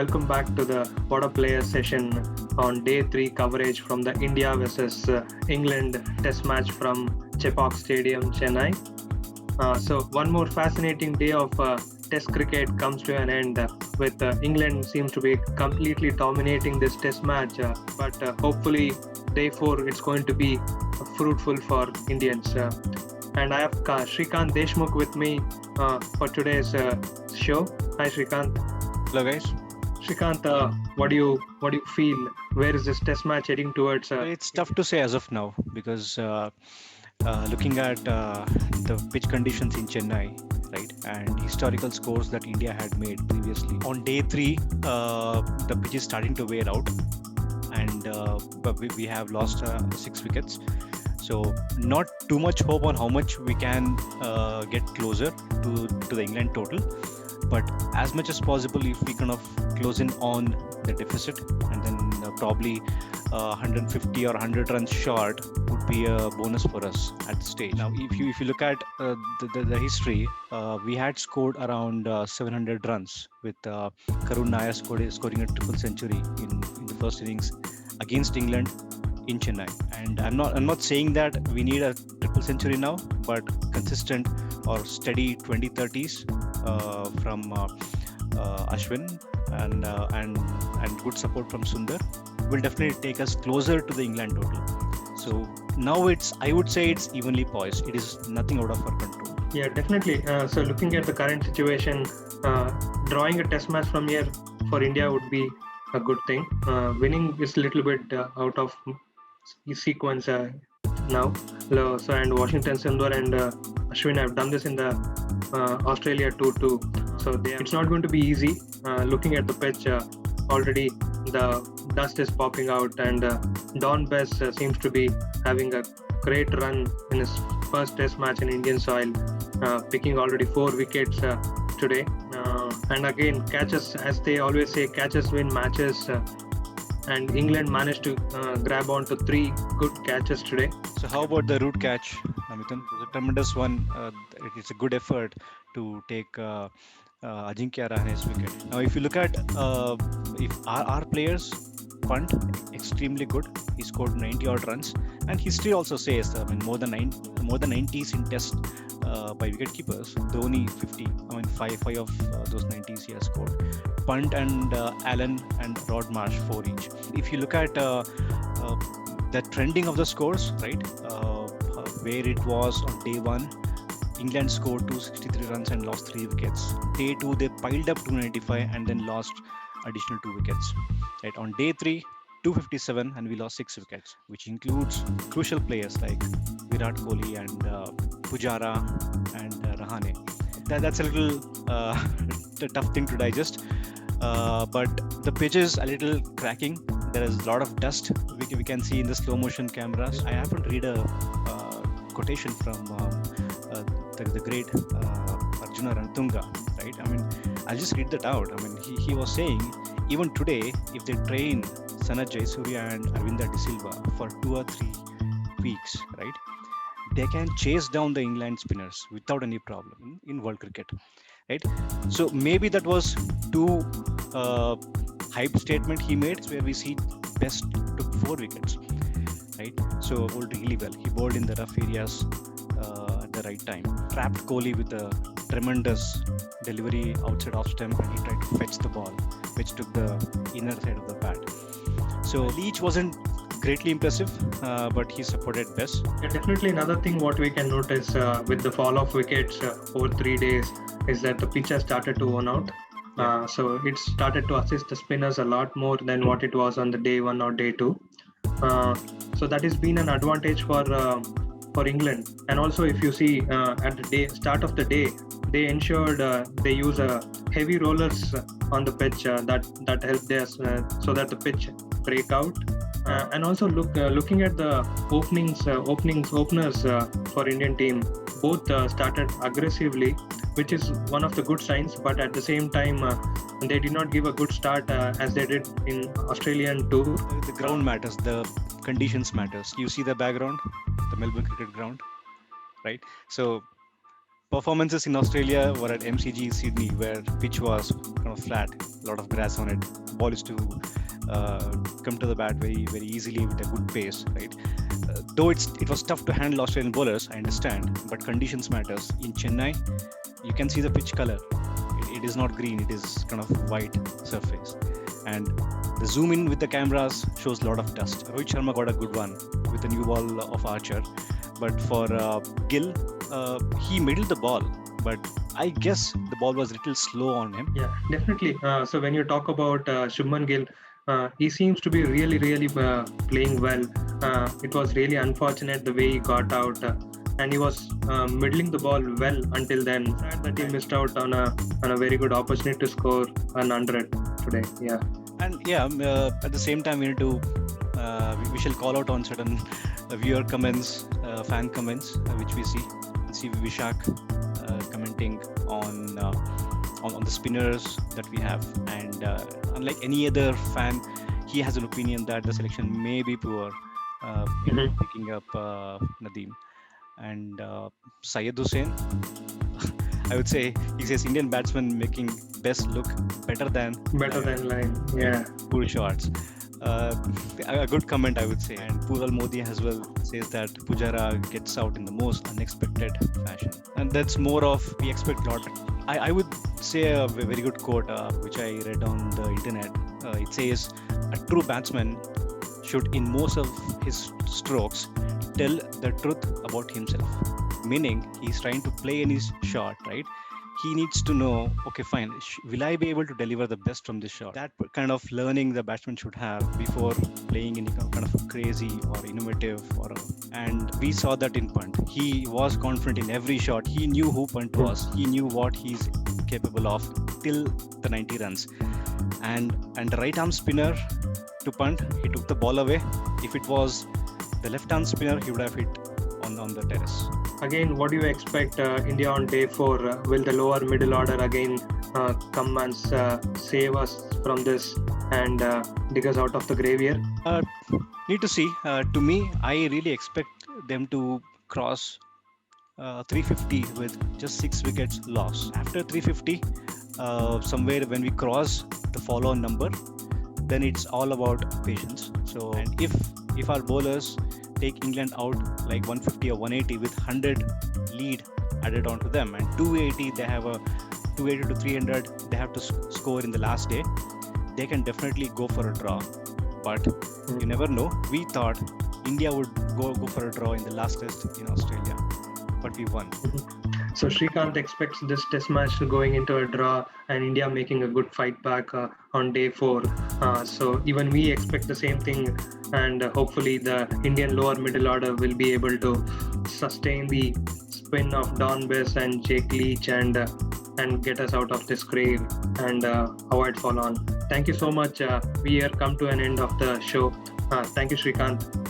welcome back to the Waadaplaya session on day 3 coverage from the India versus England test match from Chepauk Stadium, Chennai. So one more fascinating day of test cricket comes to an end with England seems to be completely dominating this test match, but hopefully day 4 it's going to be fruitful for Indians. And I have Srikanth Deshmukh with me for today's show. Hi Srikanth. Hello guys. Srikanth, what do you feel? Where is this test match heading towards? It's tough to say as of now because looking at the pitch conditions in Chennai, right, and historical scores that India had made previously. On day 3, the pitch is starting to wear out, and but we have lost 6 wickets. So not too much hope on how much we can get closer to the England total. But as much as possible, if we kind of close in on the deficit and then probably 150 or 100 runs short would be a bonus for us at the stage. Now, if you look at the history, we had scored around 700 runs with Karun Nair scoring a triple century in the first innings against England in Chennai. And I'm not saying that we need a triple century now, but consistent or steady 20-30s from Ashwin and good support from Sundar will definitely take us closer to the England total. So now I would say it's evenly poised. It is nothing out of our control. Yeah, definitely. So looking at the current situation, drawing a test match from here for India would be a good thing. Winning is a little bit out of sequence now. So and Washington Sundar and Ashwin have done this in the Australia tour too. So it's not going to be easy. Looking at the pitch, already the dust is popping out, and Bess seems to be having a great run in his first test match in Indian soil, picking already 4 wickets today. And again, catches, as they always say, catches win matches. And England managed to grab onto 3 good catches today. So how about the root catch, Mithun? It was a tremendous one. It's a good effort to take Ajinkya Rahane's wicket. Now, if you look at if our players punt extremely good, he scored 90 odd runs, and history also says more than 90s in test by wicket keepers. Dhoni 50. Five of those 90s he has scored. Punt and Allen and Rod Marsh 4 each. If you look at the trending of the scores, right, where it was on day 1, England scored 263 runs and lost 3 wickets. Day 2, they piled up 295 and then lost additional 2 wickets. Right, on day 3, 257 and we lost 6 wickets, which includes crucial players like Virat Kohli and Pujara and Rahane. That's a little tough thing to digest, but the pitch is a little cracking. There is a lot of dust we can see in the slow motion cameras. I haven't read a quotation from the great Arjuna Rantunga, right? I'll just read that out. He was saying, even today, if they train Sanath Jayasuriya and Arvinda De Silva for 2 or 3 weeks, right, they can chase down the England spinners without any problem in world cricket, right? So maybe that was too hype statement he made, where we see Bess took 4 wickets, right? So bowled really well. He bowled in the rough areas at the right time. Trapped Kohli with a tremendous delivery outside off stump, and he tried to fetch the ball, which took the inner side of the bat. So Leach wasn't greatly impressive, but he supported Bess. Yeah, definitely another thing what we can notice with the fall of wickets over 3 days is that the pitch has started to worn out. So it started to assist the spinners a lot more than what it was on the day 1 or day 2. So that has been an advantage for England. And also, if you see at the start of the day, they ensured they use heavy rollers on the pitch that helped us so that the pitch break out. And also looking at the openers for Indian team, both started aggressively, which is one of the good signs. But at the same time, they did not give a good start as they did in Australian tour. The ground matters, the conditions matters. You see the background, the Melbourne cricket ground, right? So performances in Australia were at MCG Sydney, where pitch was kind of flat, a lot of grass on it. Ball is to come to the bat very, very easily with a good pace, right? Though it was tough to handle Australian bowlers, I understand, but conditions matters. In Chennai, you can see the pitch color. It is not green; it is kind of white surface, and the zoom in with the cameras shows a lot of dust. Rohit Sharma got a good one with the new ball of Archer, but for Gill, he middled the ball, but I guess the ball was a little slow on him. Yeah, definitely. So when you talk about Shubman Gill, he seems to be really, really playing well. It was really unfortunate the way he got out, and he was middling the ball well until then. Sad that he missed out on a very good opportunity to score an 100 today. Yeah. And yeah, at the same time, we need to we shall call out on certain viewer comments, fan comments, which we see Vishak commenting on the spinners that we have, and unlike any other fan, he has an opinion that the selection may be poor, picking up Nadeem and Syed Hussain. I would say he says Indian batsmen making Bess look better than Line. Yeah. poor shots. A good comment, I would say. And Pooral Modi as well says that Pujara gets out in the most unexpected fashion. And that's more of we expect a lot. I would say a very good quote which I read on the internet. It says, a true batsman should, in most of his strokes, tell the truth about himself. Meaning, he's trying to play in his shot, right? He needs to know, okay, fine, will I be able to deliver the best from this shot? That kind of learning the batsman should have before playing any kind of crazy or innovative. And we saw that in punt. He was confident in every shot. He knew who punt was. He knew what he's capable of till the 90 runs. And the right arm spinner to punt, he took the ball away. If it was the left arm spinner, he would have hit on the terrace. Again, what do you expect India on day 4? Will the lower middle order again come and save us from this and dig us out of the grave here? Need to see. To me, I really expect them to cross 350 with just 6 wickets lost. After 350, somewhere when we cross the follow-on number, then it's all about patience. So, and if our bowlers take England out like 150 or 180 with 100 lead added on to them, and 280 they have a 280 to 300 they have to score in the last day, they can definitely go for a draw. But you never know. We thought India would go for a draw in the last test in Australia, but we won. So Srikanth expects this test match going into a draw and India making a good fight back on day 4. So even we expect the same thing, and hopefully the Indian lower middle order will be able to sustain the spin of Don Bess and Jake Leach and get us out of this grave and avoid fall on. Thank you so much. We are come to an end of the show. Thank you, Srikanth.